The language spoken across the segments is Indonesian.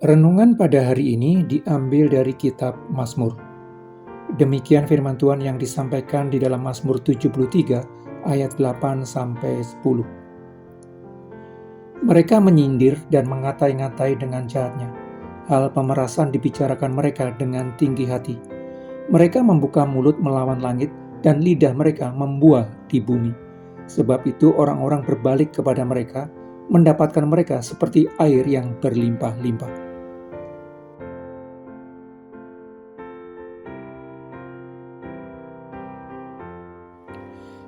Renungan pada hari ini diambil dari kitab Mazmur. Demikian firman Tuhan yang disampaikan di dalam Mazmur 73 ayat 8-10. Mereka menyindir dan mengatai-ngatai dengan jahatnya. Hal pemerasan dibicarakan mereka dengan tinggi hati. Mereka membuka mulut melawan langit dan lidah mereka membual di bumi. Sebab itu orang-orang berbalik kepada mereka, mendapatkan mereka seperti air yang berlimpah-limpah.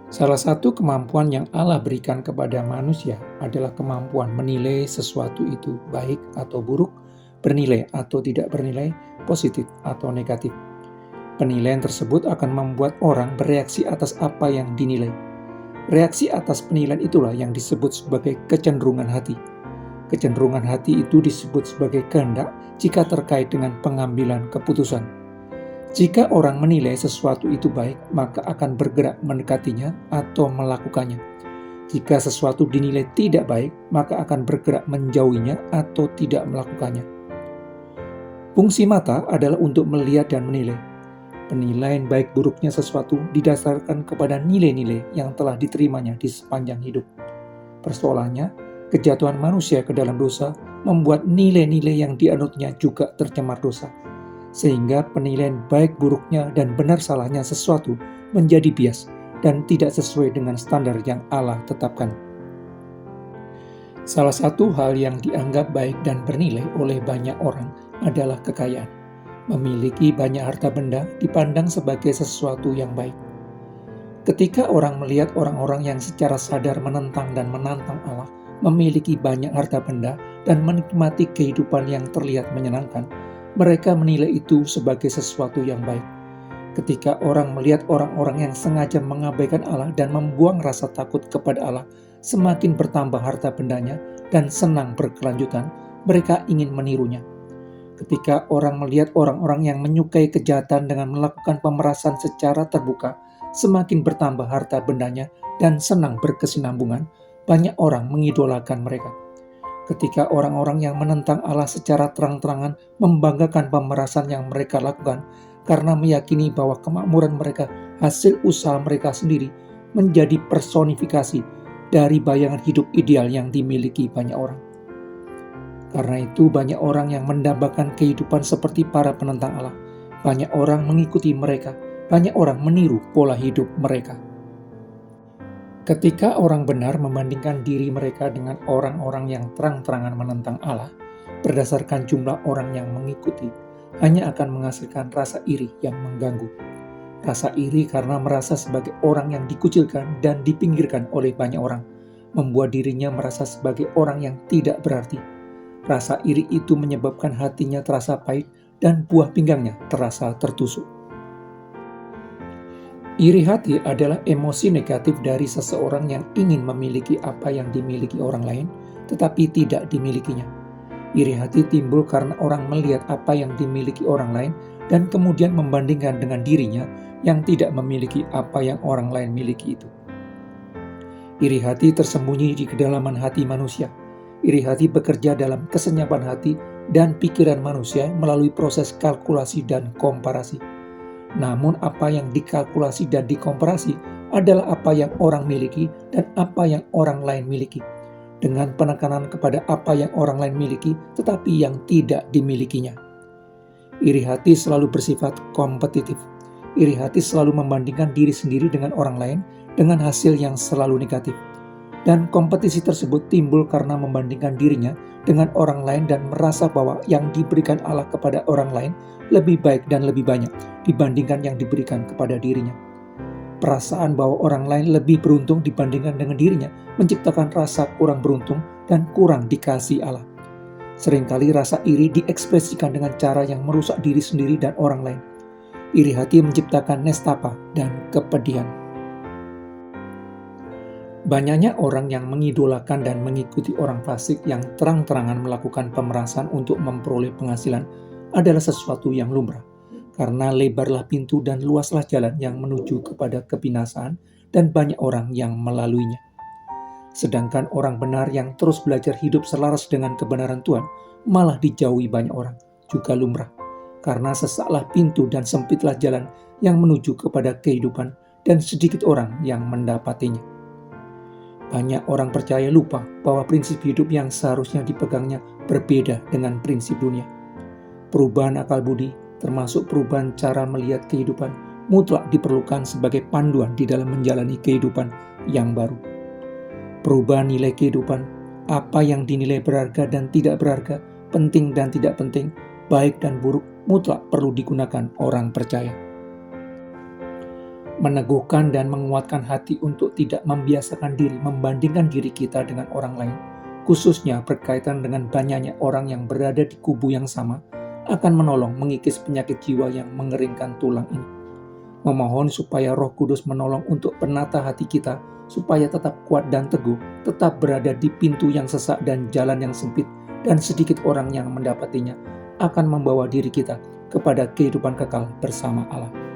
Salah satu kemampuan yang Allah berikan kepada manusia adalah kemampuan menilai sesuatu itu baik atau buruk, bernilai atau tidak bernilai, positif atau negatif. Penilaian tersebut akan membuat orang bereaksi atas apa yang dinilai. Reaksi atas penilaian itulah yang disebut sebagai kecenderungan hati. Kecenderungan hati itu disebut sebagai kehendak jika terkait dengan pengambilan keputusan. Jika orang menilai sesuatu itu baik, maka akan bergerak mendekatinya atau melakukannya. Jika sesuatu dinilai tidak baik, maka akan bergerak menjauhinya atau tidak melakukannya. Fungsi mata adalah untuk melihat dan menilai. Penilaian baik buruknya sesuatu didasarkan kepada nilai-nilai yang telah diterimanya di sepanjang hidup. Persoalannya, kejatuhan manusia ke dalam dosa membuat nilai-nilai yang dianutnya juga tercemar dosa. Sehingga penilaian baik buruknya dan benar salahnya sesuatu menjadi bias dan tidak sesuai dengan standar yang Allah tetapkan. Salah satu hal yang dianggap baik dan bernilai oleh banyak orang adalah kekayaan. Memiliki banyak harta benda dipandang sebagai sesuatu yang baik. Ketika orang melihat orang-orang yang secara sadar menentang dan menantang Allah, memiliki banyak harta benda dan menikmati kehidupan yang terlihat menyenangkan, mereka menilai itu sebagai sesuatu yang baik. Ketika orang melihat orang-orang yang sengaja mengabaikan Allah dan membuang rasa takut kepada Allah, semakin bertambah harta bendanya dan senang berkelanjutan, mereka ingin menirunya. Ketika orang melihat orang-orang yang menyukai kejahatan dengan melakukan pemerasan secara terbuka, semakin bertambah harta bendanya dan senang berkesinambungan, banyak orang mengidolakan mereka. Ketika orang-orang yang menentang Allah secara terang-terangan membanggakan pemerasan yang mereka lakukan karena meyakini bahwa kemakmuran mereka hasil usaha mereka sendiri, menjadi personifikasi dari bayangan hidup ideal yang dimiliki banyak orang. Karena itu banyak orang yang mendambakan kehidupan seperti para penentang Allah. Banyak orang mengikuti mereka, banyak orang meniru pola hidup mereka. Ketika orang benar membandingkan diri mereka dengan orang-orang yang terang-terangan menentang Allah, berdasarkan jumlah orang yang mengikuti, hanya akan menghasilkan rasa iri yang mengganggu. Rasa iri karena merasa sebagai orang yang dikucilkan dan dipinggirkan oleh banyak orang, membuat dirinya merasa sebagai orang yang tidak berarti. Rasa iri itu menyebabkan hatinya terasa pahit dan buah pinggangnya terasa tertusuk. Iri hati adalah emosi negatif dari seseorang yang ingin memiliki apa yang dimiliki orang lain, tetapi tidak dimilikinya. Iri hati timbul karena orang melihat apa yang dimiliki orang lain dan kemudian membandingkan dengan dirinya yang tidak memiliki apa yang orang lain miliki itu. Iri hati tersembunyi di kedalaman hati manusia. Iri hati bekerja dalam kesenyapan hati dan pikiran manusia melalui proses kalkulasi dan komparasi. Namun apa yang dikalkulasi dan dikomparasi adalah apa yang orang miliki dan apa yang orang lain miliki, dengan penekanan kepada apa yang orang lain miliki tetapi yang tidak dimilikinya. Iri hati selalu bersifat kompetitif. Iri hati selalu membandingkan diri sendiri dengan orang lain dengan hasil yang selalu negatif. Dan kompetisi tersebut timbul karena membandingkan dirinya dengan orang lain dan merasa bahwa yang diberikan Allah kepada orang lain lebih baik dan lebih banyak dibandingkan yang diberikan kepada dirinya. Perasaan bahwa orang lain lebih beruntung dibandingkan dengan dirinya menciptakan rasa kurang beruntung dan kurang dikasihi Allah. Seringkali rasa iri diekspresikan dengan cara yang merusak diri sendiri dan orang lain. Iri hati menciptakan nestapa dan kepedihan. Banyaknya orang yang mengidolakan dan mengikuti orang fasik yang terang-terangan melakukan pemerasan untuk memperoleh penghasilan adalah sesuatu yang lumrah, karena lebarlah pintu dan luaslah jalan yang menuju kepada kebinasaan dan banyak orang yang melaluinya. Sedangkan orang benar yang terus belajar hidup selaras dengan kebenaran Tuhan malah dijauhi banyak orang, juga lumrah. Karena sesaklah pintu dan sempitlah jalan yang menuju kepada kehidupan dan sedikit orang yang mendapatinya. Banyak orang percaya lupa bahwa prinsip hidup yang seharusnya dipegangnya berbeda dengan prinsip dunia. Perubahan akal budi, termasuk perubahan cara melihat kehidupan, mutlak diperlukan sebagai panduan di dalam menjalani kehidupan yang baru. Perubahan nilai kehidupan, apa yang dinilai berharga dan tidak berharga, penting dan tidak penting, baik dan buruk, mutlak perlu digunakan orang percaya. Meneguhkan dan menguatkan hati untuk tidak membiasakan diri membandingkan diri kita dengan orang lain, khususnya berkaitan dengan banyaknya orang yang berada di kubu yang sama, akan menolong mengikis penyakit jiwa yang mengeringkan tulang ini. Memohon supaya Roh Kudus menolong untuk penata hati kita, supaya tetap kuat dan teguh, tetap berada di pintu yang sesak dan jalan yang sempit, dan sedikit orang yang mendapatinya akan membawa diri kita kepada kehidupan kekal bersama Allah.